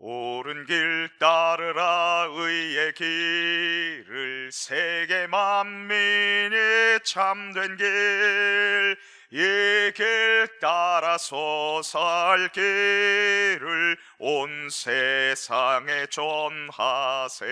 옳은 길 따르라 의의 길을 세계 만민이 참된 길 이 길 따라서 살 길을 온 세상에 전하세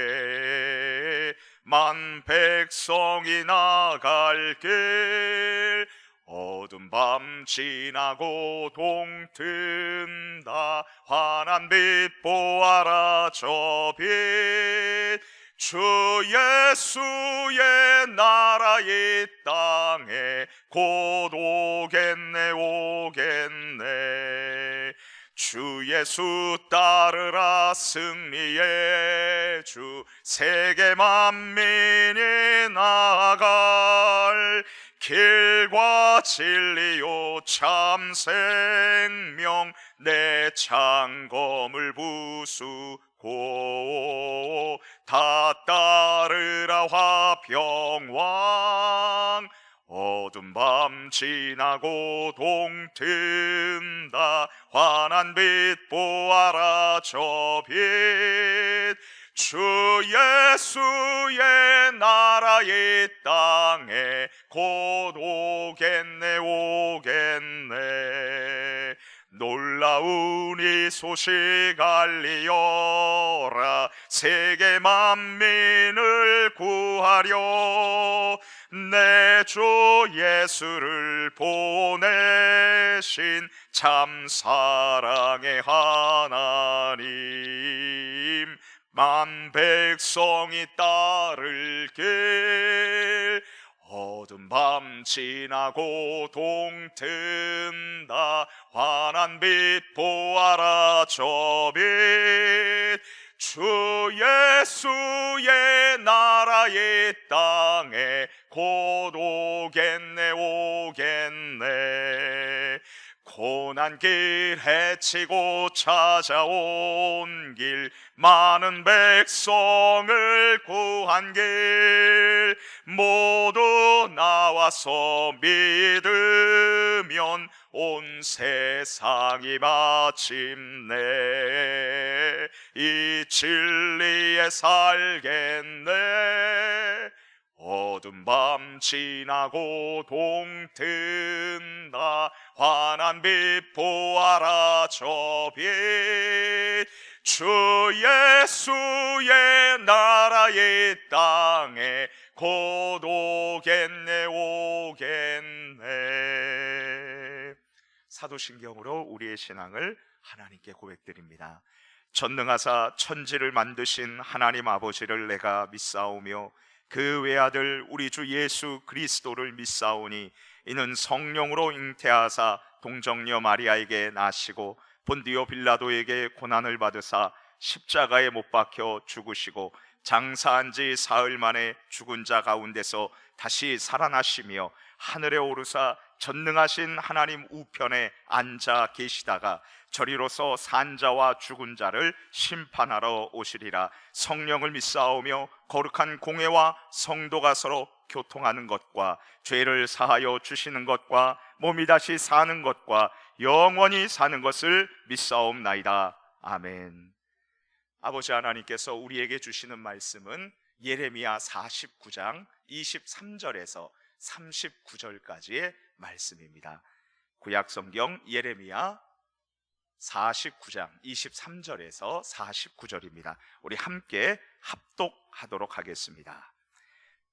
만 백성이 나갈 길 어두운 밤 지나고 동튼다 환한 빛 보아라 저 빛 주 예수의 나라 이 땅에 곧 오겠네 오겠네 주 예수 따르라 승리의 주 세계 만민이 나아갈 길과 진리요 참 생명 내 창검을 부수고 다 따르라 화평왕 어두운 밤 지나고 동튼다 환한 빛 보아라 저 빛 주 예수의 나라 이 땅에 곧 오겠네 오겠네 놀라운 이 소식 알리어라 세계 만민을 구하려 내 주 예수를 보내신 참 사랑의 하나님 만 백성이 따를 길 어두운 밤 지나고 동튼다 환한 빛 보아라 저 빛 주 예수의 나라 이 땅에 곧 오겠네 오겠네 고난 길 헤치고 찾아온 길 많은 백성을 구한 길 모두 나와서 믿으면 온 세상이 마침내 이 진리에 살겠네 어두운 밤 지나고 동튼다 환한 빛 보아라 저 빛 주 예수의 나라 이 땅에 곧 오겠네 오겠네 사도신경으로 우리의 신앙을 하나님께 고백드립니다. 전능하사 천지를 만드신 하나님 아버지를 내가 믿사오며 그 외아들 우리 주 예수 그리스도를 믿사오니 이는 성령으로 잉태하사 동정녀 마리아에게 나시고 본디오 빌라도에게 고난을 받으사 십자가에 못 박혀 죽으시고 장사한 지 사흘 만에 죽은 자 가운데서 다시 살아나시며 하늘에 오르사 전능하신 하나님 우편에 앉아 계시다가 저리로서 산자와 죽은 자를 심판하러 오시리라. 성령을 믿사오며 거룩한 공회와 성도가 서로 교통하는 것과 죄를 사하여 주시는 것과 몸이 다시 사는 것과 영원히 사는 것을 믿사옵나이다. 아멘. 아버지 하나님께서 우리에게 주시는 말씀은 예레미야 49장 23절에서 39절까지의 말씀입니다. 구약성경 예레미야 49장 23절에서 49절입니다. 우리 함께 합독하도록 하겠습니다.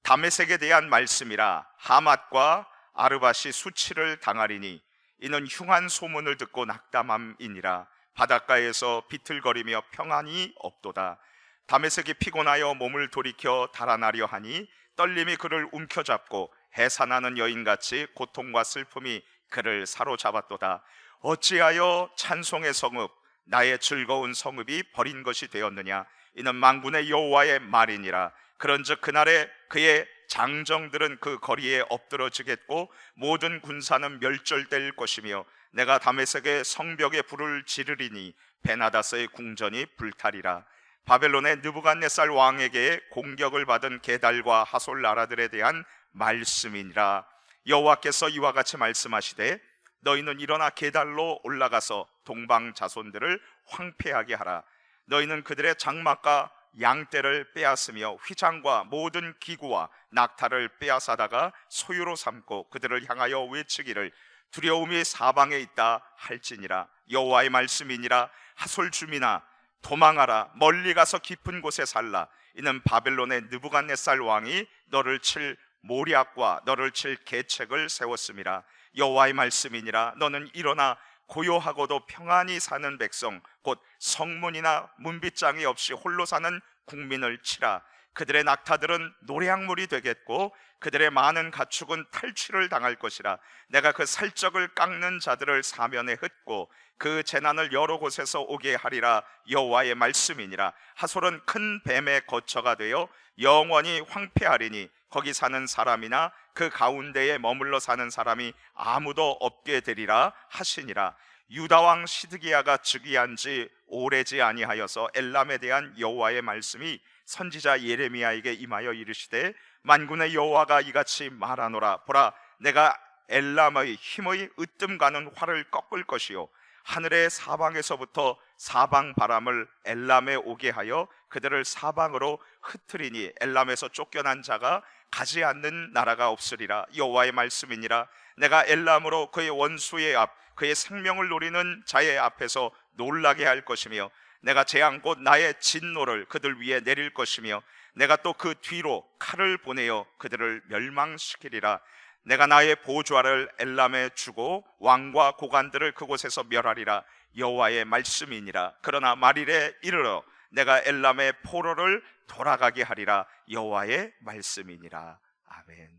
다메섹에 대한 말씀이라. 하맛과 아르밧이 수치를 당하리니 이는 흉한 소문을 듣고 낙담함이니라. 바닷가에서 비틀거리며 평안이 없도다. 다메섹이 피곤하여 몸을 돌이켜 달아나려 하니 떨림이 그를 움켜잡고 해산하는 여인같이 고통과 슬픔이 그를 사로잡았도다. 어찌하여 찬송의 성읍 나의 즐거운 성읍이 버린 것이 되었느냐. 이는 만군의 여호와의 말이니라. 그런즉 그날에 그의 장정들은 그 거리에 엎드러지겠고 모든 군사는 멸절될 것이며 내가 다메섹의 성벽에 불을 지르리니 베나다스의 궁전이 불타리라. 바벨론의 느부갓네살 왕에게 공격을 받은 게달과 하솔 나라들에 대한 말씀이니라. 여호와께서 이와 같이 말씀하시되 너희는 일어나 게달로 올라가서 동방 자손들을 황폐하게 하라. 너희는 그들의 장막과 양떼를 빼앗으며 휘장과 모든 기구와 낙타를 빼앗아다가 소유로 삼고 그들을 향하여 외치기를 두려움이 사방에 있다 할지니라. 여호와의 말씀이니라. 하솔 주민아 도망하라. 멀리 가서 깊은 곳에 살라. 이는 바벨론의 느부갓네살 왕이 너를 칠 모략과 너를 칠 계책을 세웠음이라. 여호와의 말씀이니라. 너는 일어나 고요하고도 평안히 사는 백성 곧 성문이나 문빗장이 없이 홀로 사는 국민을 치라. 그들의 낙타들은 노략물이 되겠고 그들의 많은 가축은 탈취를 당할 것이라. 내가 그 살적을 깎는 자들을 사면에 흩고 그 재난을 여러 곳에서 오게 하리라. 여호와의 말씀이니라. 하솔은 큰 뱀의 거처가 되어 영원히 황폐하리니 거기 사는 사람이나 그 가운데에 머물러 사는 사람이 아무도 없게 되리라 하시니라. 유다 왕 시드기야가 즉위한 지 오래지 아니하여서 엘람에 대한 여호와의 말씀이 선지자 예레미야에게 임하여 이르시되 만군의 여호와가 이같이 말하노라. 보라, 내가 엘람의 힘의 으뜸 가는 활을 꺾을 것이요 하늘의 사방에서부터 사방 바람을 엘람에 오게 하여 그들을 사방으로 흩트리니 엘람에서 쫓겨난 자가 가지 않는 나라가 없으리라. 여호와의 말씀이니라. 내가 엘람으로 그의 원수의 앞 그의 생명을 노리는 자의 앞에서 놀라게 할 것이며 내가 재앙 곧 나의 진노를 그들 위에 내릴 것이며 내가 또 그 뒤로 칼을 보내어 그들을 멸망시키리라. 내가 나의 보좌를 엘람에 주고 왕과 고관들을 그곳에서 멸하리라. 여호와의 말씀이니라. 그러나 말일에 이르러 내가 엘람의 포로를 돌아가게 하리라. 여호와의 말씀이니라. 아멘.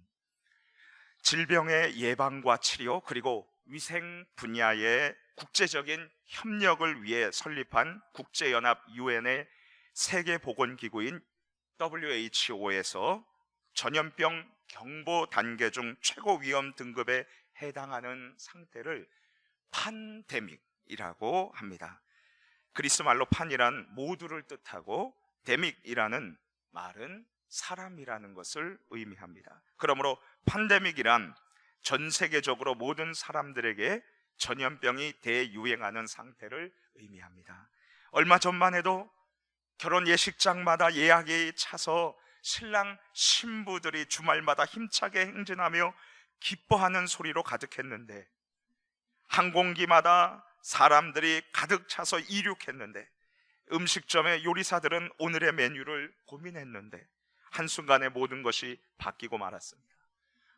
질병의 예방과 치료 그리고 위생 분야의 국제적인 협력을 위해 설립한 국제연합 유엔의 세계보건기구인 WHO에서 전염병 경보 단계 중 최고 위험 등급에 해당하는 상태를 팬데믹이라고 합니다. 그리스 말로 판이란 모두를 뜻하고 데믹이라는 말은 사람이라는 것을 의미합니다. 그러므로 팬데믹이란 전 세계적으로 모든 사람들에게 전염병이 대유행하는 상태를 의미합니다. 얼마 전만 해도 결혼 예식장마다 예약이 차서 신랑 신부들이 주말마다 힘차게 행진하며 기뻐하는 소리로 가득했는데, 항공기마다 사람들이 가득 차서 이륙했는데, 음식점의 요리사들은 오늘의 메뉴를 고민했는데 한순간에 모든 것이 바뀌고 말았습니다.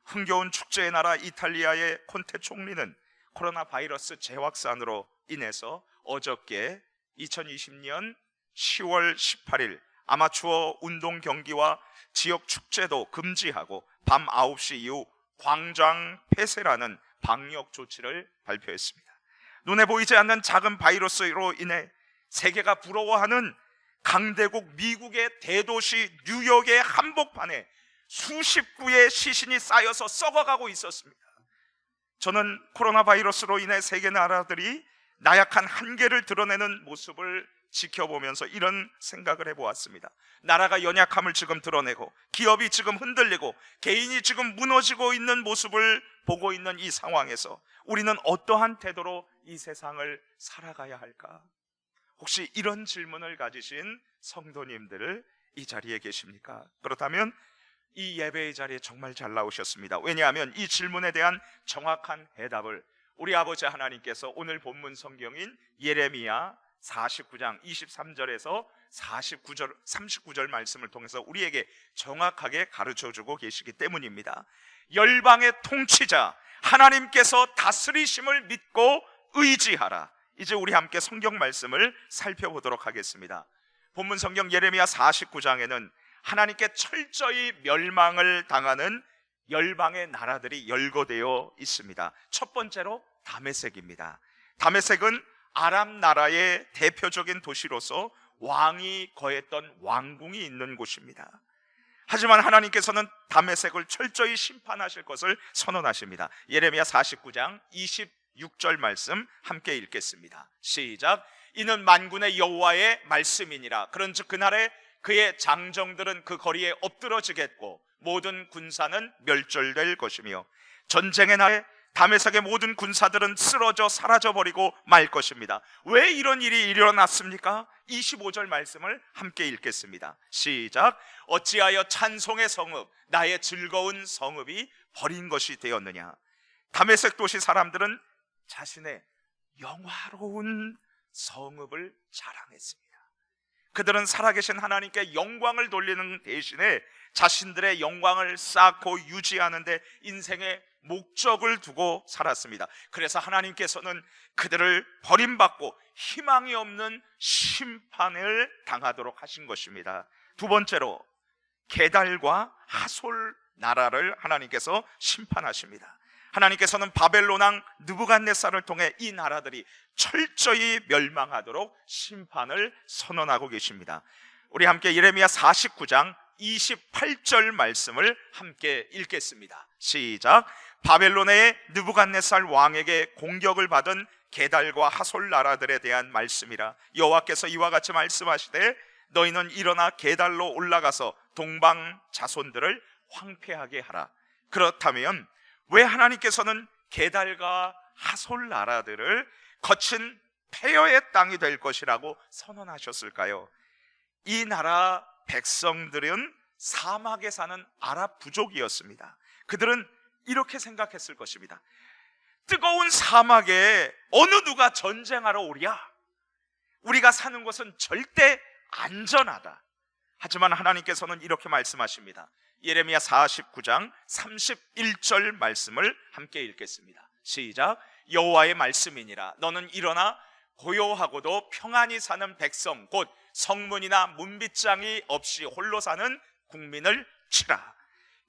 흥겨운 축제의 나라 이탈리아의 콘테 총리는 코로나 바이러스 재확산으로 인해서 어저께 2020년 10월 18일 아마추어 운동 경기와 지역 축제도 금지하고 밤 9시 이후 광장 폐쇄라는 방역 조치를 발표했습니다. 눈에 보이지 않는 작은 바이러스로 인해 세계가 부러워하는 강대국 미국의 대도시 뉴욕의 한복판에 수십 구의 시신이 쌓여서 썩어가고 있었습니다. 저는 코로나 바이러스로 인해 세계 나라들이 나약한 한계를 드러내는 모습을 지켜보면서 이런 생각을 해보았습니다. 나라가 연약함을 지금 드러내고 기업이 지금 흔들리고 개인이 지금 무너지고 있는 모습을 보고 있는 이 상황에서 우리는 어떠한 태도로 이 세상을 살아가야 할까? 혹시 이런 질문을 가지신 성도님들 이 자리에 계십니까? 그렇다면 이 예배의 자리에 정말 잘 나오셨습니다. 왜냐하면 이 질문에 대한 정확한 해답을 우리 아버지 하나님께서 오늘 본문 성경인 예레미야 49장 23절에서 39절 말씀을 통해서 우리에게 정확하게 가르쳐주고 계시기 때문입니다. 열방의 통치자 하나님께서 다스리심을 믿고 의지하라. 이제 우리 함께 성경 말씀을 살펴보도록 하겠습니다. 본문 성경 예레미야 49장에는 하나님께 철저히 멸망을 당하는 열방의 나라들이 열거되어 있습니다. 첫 번째로 다메섹입니다. 다메섹은 아람 나라의 대표적인 도시로서 왕이 거했던 왕궁이 있는 곳입니다. 하지만 하나님께서는 다메섹을 철저히 심판하실 것을 선언하십니다. 예레미야 49장 26절 말씀 함께 읽겠습니다. 시작. 이는 만군의 여호와의 말씀이니라. 그런즉 그날에 그의 장정들은 그 거리에 엎드러지겠고 모든 군사는 멸절될 것이며 전쟁의 날에 다메섹의 모든 군사들은 쓰러져 사라져버리고 말 것입니다. 왜 이런 일이 일어났습니까? 25절 말씀을 함께 읽겠습니다. 시작. 어찌하여 찬송의 성읍, 나의 즐거운 성읍이 버린 것이 되었느냐. 다메섹 도시 사람들은 자신의 영화로운 성읍을 자랑했습니다. 그들은 살아계신 하나님께 영광을 돌리는 대신에 자신들의 영광을 쌓고 유지하는 데 인생의 목적을 두고 살았습니다. 그래서 하나님께서는 그들을 버림받고 희망이 없는 심판을 당하도록 하신 것입니다. 두 번째로 게달과 하솔 나라를 하나님께서 심판하십니다. 하나님께서는 바벨론 왕 느부갓네살을 통해 이 나라들이 철저히 멸망하도록 심판을 선언하고 계십니다. 우리 함께 예레미야 49장 28절 말씀을 함께 읽겠습니다. 시작. 바벨론의 느부갓네살 왕에게 공격을 받은 게달과 하솔 나라들에 대한 말씀이라. 여호와께서 이와 같이 말씀하시되 너희는 일어나 게달로 올라가서 동방 자손들을 황폐하게 하라. 그렇다면 왜 하나님께서는 게달과 하솔 나라들을 거친 폐허의 땅이 될 것이라고 선언하셨을까요? 이 나라 백성들은 사막에 사는 아랍 부족이었습니다. 그들은 이렇게 생각했을 것입니다. 뜨거운 사막에 어느 누가 전쟁하러 오랴? 우리가 사는 곳은 절대 안전하다. 하지만 하나님께서는 이렇게 말씀하십니다. 예레미야 49장 31절 말씀을 함께 읽겠습니다. 시작. 여호와의 말씀이니라. 너는 일어나 고요하고도 평안히 사는 백성 곧 성문이나 문빗장이 없이 홀로 사는 국민을 치라.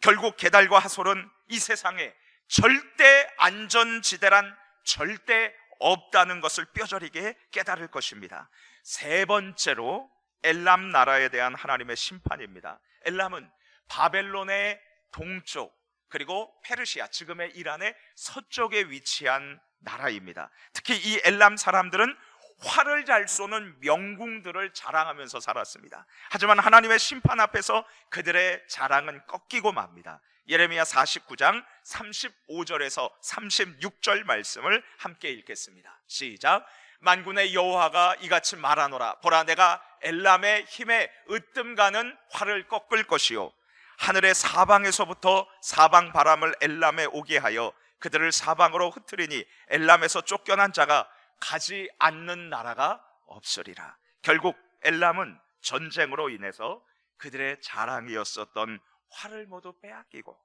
결국 게달과 하솔은 이 세상에 절대 안전지대란 절대 없다는 것을 뼈저리게 깨달을 것입니다. 세 번째로 엘람 나라에 대한 하나님의 심판입니다. 엘람은 바벨론의 동쪽 그리고 페르시아, 지금의 이란의 서쪽에 위치한 나라입니다. 특히 이 엘람 사람들은 활을 잘 쏘는 명궁들을 자랑하면서 살았습니다. 하지만 하나님의 심판 앞에서 그들의 자랑은 꺾이고 맙니다. 예레미야 49장 35절에서 36절 말씀을 함께 읽겠습니다. 시작. 만군의 여호와가 이같이 말하노라. 보라, 내가 엘람의 힘에 으뜸가는 활을 꺾을 것이요 하늘의 사방에서부터 사방 바람을 엘람에 오게 하여 그들을 사방으로 흩트리니 엘람에서 쫓겨난 자가 가지 않는 나라가 없으리라. 결국 엘람은 전쟁으로 인해서 그들의 자랑이었었던 활을 모두 빼앗기고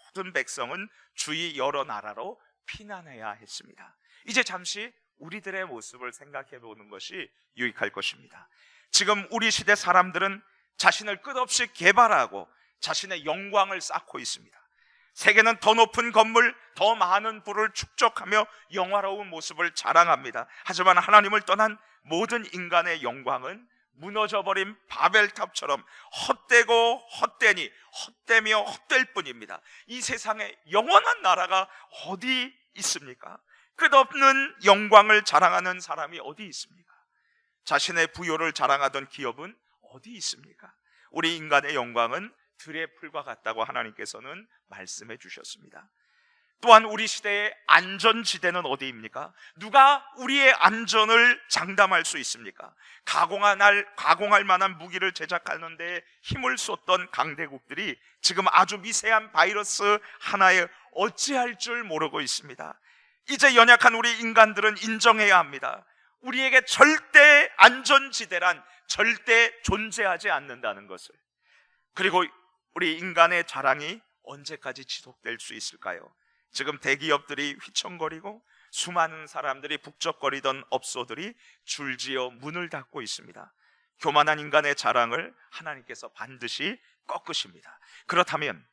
모든 백성은 주위 여러 나라로 피난해야 했습니다. 이제 잠시 우리들의 모습을 생각해 보는 것이 유익할 것입니다. 지금 우리 시대 사람들은 자신을 끝없이 개발하고 자신의 영광을 쌓고 있습니다. 세계는 더 높은 건물, 더 많은 부를 축적하며 영화로운 모습을 자랑합니다. 하지만 하나님을 떠난 모든 인간의 영광은 무너져버린 바벨탑처럼 헛되고 헛되니 헛되며 헛될 뿐입니다. 이 세상에 영원한 나라가 어디 있습니까? 끝없는 영광을 자랑하는 사람이 어디 있습니까? 자신의 부요를 자랑하던 기업은 어디 있습니까? 우리 인간의 영광은 들의 풀과 같다고 하나님께서는 말씀해 주셨습니다. 또한 우리 시대의 안전지대는 어디입니까? 누가 우리의 안전을 장담할 수 있습니까? 가공할 만한 무기를 제작하는 데 힘을 쏟던 강대국들이 지금 아주 미세한 바이러스 하나에 어찌할 줄 모르고 있습니다. 이제 연약한 우리 인간들은 인정해야 합니다. 우리에게 절대 안전지대란 절대 존재하지 않는다는 것을. 그리고 우리 인간의 자랑이 언제까지 지속될 수 있을까요? 지금 대기업들이 휘청거리고 수많은 사람들이 북적거리던 업소들이 줄지어 문을 닫고 있습니다. 교만한 인간의 자랑을 하나님께서 반드시 꺾으십니다. 그렇다면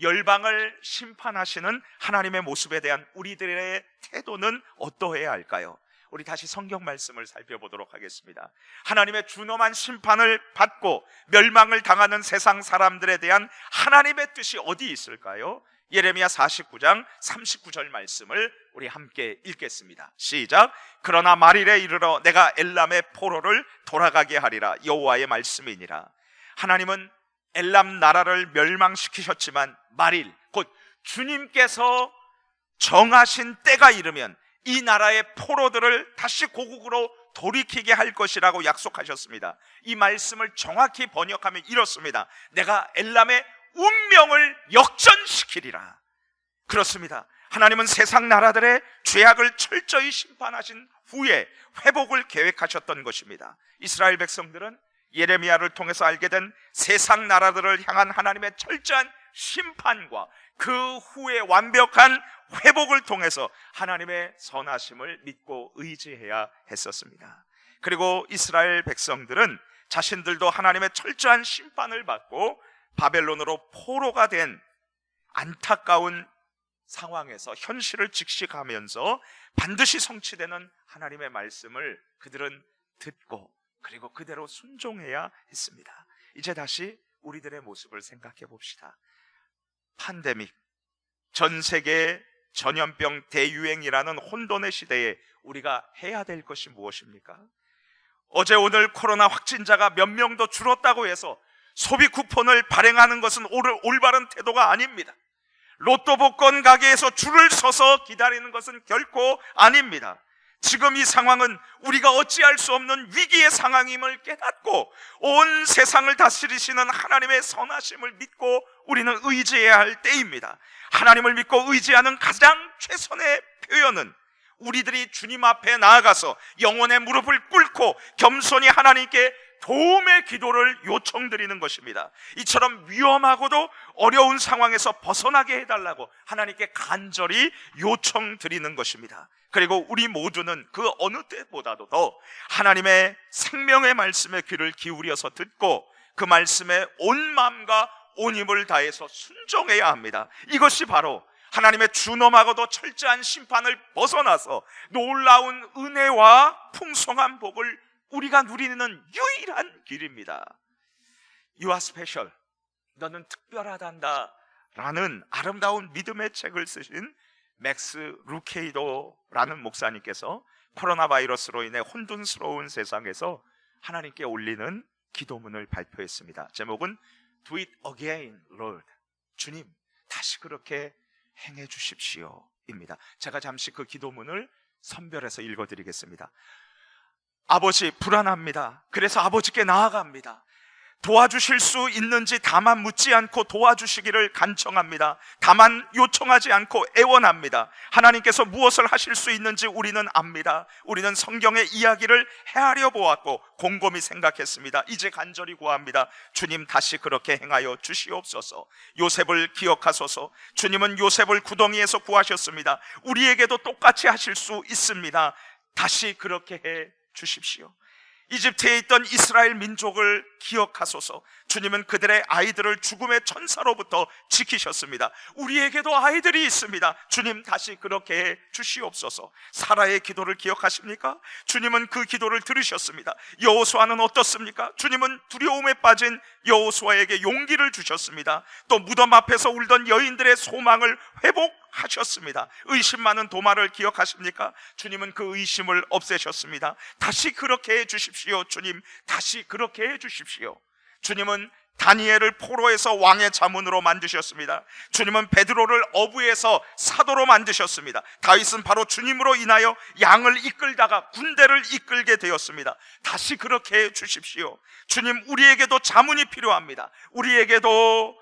열방을 심판하시는 하나님의 모습에 대한 우리들의 태도는 어떠해야 할까요? 우리 다시 성경 말씀을 살펴보도록 하겠습니다. 하나님의 준엄한 심판을 받고 멸망을 당하는 세상 사람들에 대한 하나님의 뜻이 어디 있을까요? 예레미야 49장 39절 말씀을 우리 함께 읽겠습니다. 시작. 그러나 말일에 이르러 내가 엘람의 포로를 돌아가게 하리라. 여호와의 말씀이니라. 하나님은 엘람 나라를 멸망시키셨지만 말일 곧 주님께서 정하신 때가 이르면 이 나라의 포로들을 다시 고국으로 돌이키게 할 것이라고 약속하셨습니다. 이 말씀을 정확히 번역하면 이렇습니다. 내가 엘람의 운명을 역전시키리라. 그렇습니다. 하나님은 세상 나라들의 죄악을 철저히 심판하신 후에 회복을 계획하셨던 것입니다. 이스라엘 백성들은 예레미야를 통해서 알게 된 세상 나라들을 향한 하나님의 철저한 심판과 그 후에 완벽한 회복을 통해서 하나님의 선하심을 믿고 의지해야 했었습니다. 그리고 이스라엘 백성들은 자신들도 하나님의 철저한 심판을 받고 바벨론으로 포로가 된 안타까운 상황에서 현실을 직시하면서 반드시 성취되는 하나님의 말씀을 그들은 듣고 그리고 그대로 순종해야 했습니다. 이제 다시 우리들의 모습을 생각해 봅시다. 팬데믹, 전 세계 전염병 대유행이라는 혼돈의 시대에 우리가 해야 될 것이 무엇입니까? 어제 오늘 코로나 확진자가 몇 명도 줄었다고 해서 소비 쿠폰을 발행하는 것은 올바른 태도가 아닙니다. 로또 복권 가게에서 줄을 서서 기다리는 것은 결코 아닙니다. 지금 이 상황은 우리가 어찌할 수 없는 위기의 상황임을 깨닫고 온 세상을 다스리시는 하나님의 선하심을 믿고 우리는 의지해야 할 때입니다. 하나님을 믿고 의지하는 가장 최선의 표현은 우리들이 주님 앞에 나아가서 영혼의 무릎을 꿇고 겸손히 하나님께 도움의 기도를 요청드리는 것입니다. 이처럼 위험하고도 어려운 상황에서 벗어나게 해달라고 하나님께 간절히 요청드리는 것입니다. 그리고 우리 모두는 그 어느 때보다도 더 하나님의 생명의 말씀에 귀를 기울여서 듣고 그 말씀에 온 마음과 온 힘을 다해서 순종해야 합니다. 이것이 바로 하나님의 준엄하고도 철저한 심판을 벗어나서 놀라운 은혜와 풍성한 복을 우리가 누리는 유일한 길입니다. You are special. 너는 특별하단다 라는 아름다운 믿음의 책을 쓰신 맥스 루케이도라는 목사님께서 코로나 바이러스로 인해 혼돈스러운 세상에서 하나님께 올리는 기도문을 발표했습니다. 제목은 Do it again, Lord. 주님, 다시 그렇게 행해 주십시오 입니다. 제가 잠시 그 기도문을 선별해서 읽어드리겠습니다. 아버지, 불안합니다. 그래서 아버지께 나아갑니다. 도와주실 수 있는지 다만 묻지 않고 도와주시기를 간청합니다. 다만 요청하지 않고 애원합니다. 하나님께서 무엇을 하실 수 있는지 우리는 압니다. 우리는 성경의 이야기를 헤아려 보았고 곰곰이 생각했습니다. 이제 간절히 구합니다. 주님, 다시 그렇게 행하여 주시옵소서. 요셉을 기억하소서. 주님은 요셉을 구덩이에서 구하셨습니다. 우리에게도 똑같이 하실 수 있습니다. 다시 그렇게 해 주십시오. 이집트에 있던 이스라엘 민족을 기억하소서. 주님은 그들의 아이들을 죽음의 천사로부터 지키셨습니다. 우리에게도 아이들이 있습니다. 주님, 다시 그렇게 해 주시옵소서. 사라의 기도를 기억하십니까? 주님은 그 기도를 들으셨습니다. 여호수아는 어떻습니까? 주님은 두려움에 빠진 여호수아에게 용기를 주셨습니다. 또 무덤 앞에서 울던 여인들의 소망을 회복하셨습니다. 의심 많은 도마를 기억하십니까? 주님은 그 의심을 없애셨습니다. 다시 그렇게 해 주십시오. 주님, 다시 그렇게 해 주십시오. 주님은 다니엘을 포로에서 왕의 자문으로 만드셨습니다. 주님은 베드로를 어부에서 사도로 만드셨습니다. 다윗은 바로 주님으로 인하여 양을 이끌다가 군대를 이끌게 되었습니다. 다시 그렇게 해 주십시오. 주님, 우리에게도 자문이 필요합니다. 우리에게도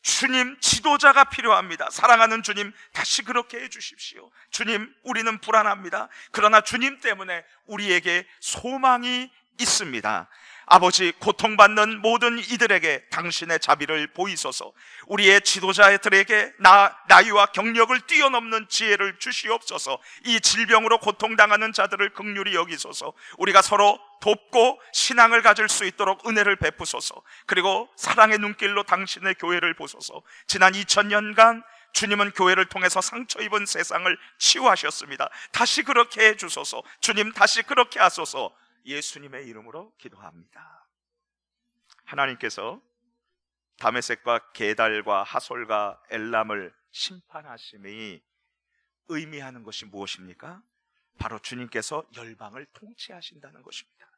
주님, 지도자가 필요합니다. 사랑하는 주님, 다시 그렇게 해 주십시오. 주님, 우리는 불안합니다. 그러나 주님 때문에 우리에게 소망이 있습니다. 아버지, 고통받는 모든 이들에게 당신의 자비를 보이소서. 우리의 지도자들에게 나이와 경력을 뛰어넘는 지혜를 주시옵소서. 이 질병으로 고통당하는 자들을 긍휼히 여기소서. 우리가 서로 돕고 신앙을 가질 수 있도록 은혜를 베푸소서. 그리고 사랑의 눈길로 당신의 교회를 보소서. 지난 2000년간 주님은 교회를 통해서 상처 입은 세상을 치유하셨습니다. 다시 그렇게 해주소서. 주님, 다시 그렇게 하소서. 예수님의 이름으로 기도합니다. 하나님께서 다메섹과 게달과 하솔과 엘람을 심판하심이 의미하는 것이 무엇입니까? 바로 주님께서 열방을 통치하신다는 것입니다.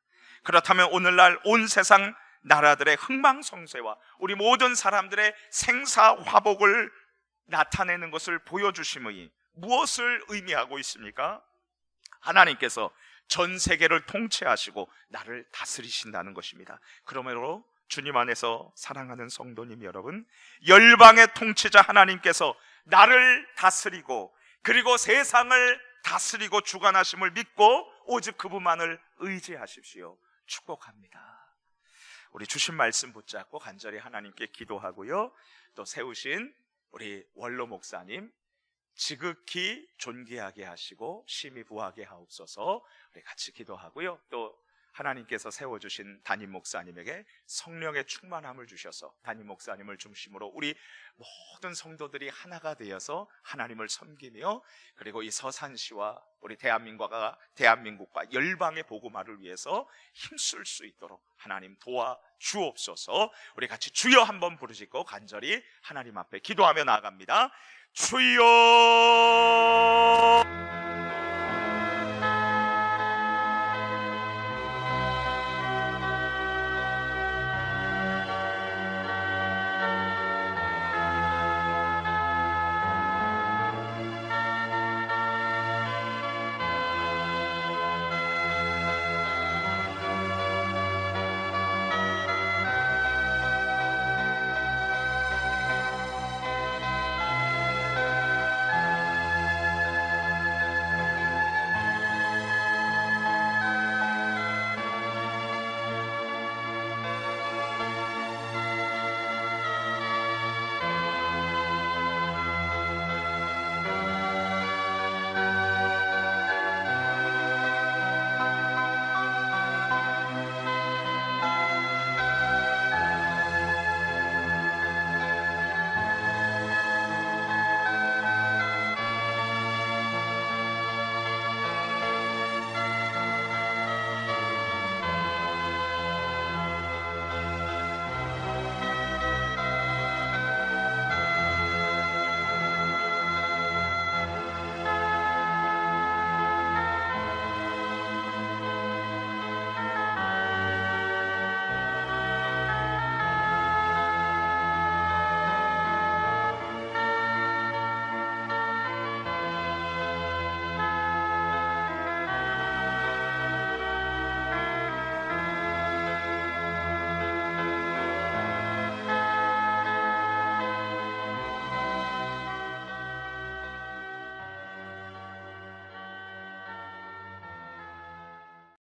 그렇다면 오늘날 온 세상 나라들의 흥망성쇠와 우리 모든 사람들의 생사화복을 나타내는 것을 보여주심의 무엇을 의미하고 있습니까? 하나님께서 전 세계를 통치하시고 나를 다스리신다는 것입니다. 그러므로 주님 안에서 사랑하는 성도님 여러분, 열방의 통치자 하나님께서 나를 다스리고 그리고 세상을 다스리고 주관하심을 믿고 오직 그분만을 의지하십시오. 축복합니다. 우리 주신 말씀 붙잡고 간절히 하나님께 기도하고요, 또 세우신 우리 원로 목사님 지극히 존귀하게 하시고 심히 부하게 하옵소서. 우리 같이 기도하고요, 또 하나님께서 세워주신 담임 목사님에게 성령의 충만함을 주셔서 담임 목사님을 중심으로 우리 모든 성도들이 하나가 되어서 하나님을 섬기며 그리고 이 서산시와 우리 대한민국과 열방의 복음화를 위해서 힘쓸 수 있도록 하나님 도와주옵소서. 우리 같이 주여 한번 부르짖고 간절히 하나님 앞에 기도하며 나아갑니다. 주여.